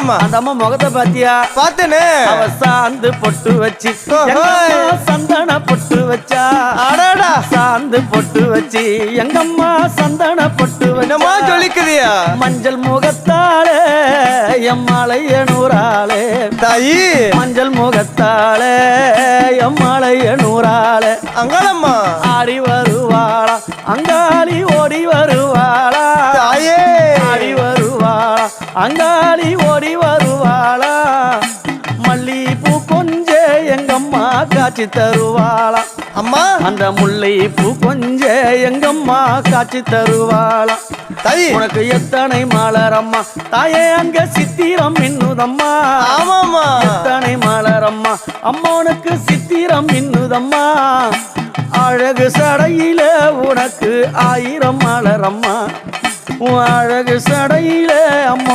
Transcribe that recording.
ஆமாமா. அந்த அம்மா முகத்தை பாத்தியா? பார்த்தேனே. அவ சாந்து பொட்டு வச்சு சந்தன பொட்டு வச்சா. அடடா. சாந்து பொட்டு வச்சு எங்கம்மா சந்தன பொட்டு என்னமா வச்சா. சொல்லிக்குதியா? மஞ்சள் முகத்தாளே எம்மாளைய நூறாளே தாயி. மஞ்சள் முகத்தாளே எம்மாளைய நூறாளே அங்காளம்மா ஆடி வருவாளா அங்காளி ஓடி வருவாளா. தாயே. ஆடி வருவாளா அங்காளி ஓடி வருவாளா. மல்லிப்பூ கொஞ்ச எங்கம்மா காட்சி தருவாளா. அம்மா அந்த முல்லை பூ கொஞ்ச எங்கம்மா காட்சி தருவாளா. தாயி. உனக்கு எத்தனை மலரம்மா தாயே அங்க சித்திரம் இன்னுதம்மா. ஆமாமா. எத்தனை மலரம்மா அம்மா உனக்கு சித்திரம் இன்னுதம்மா. அழகு சடையில உனக்கு 1000 மலரம்மா. உன் அழகு சடையில அம்மா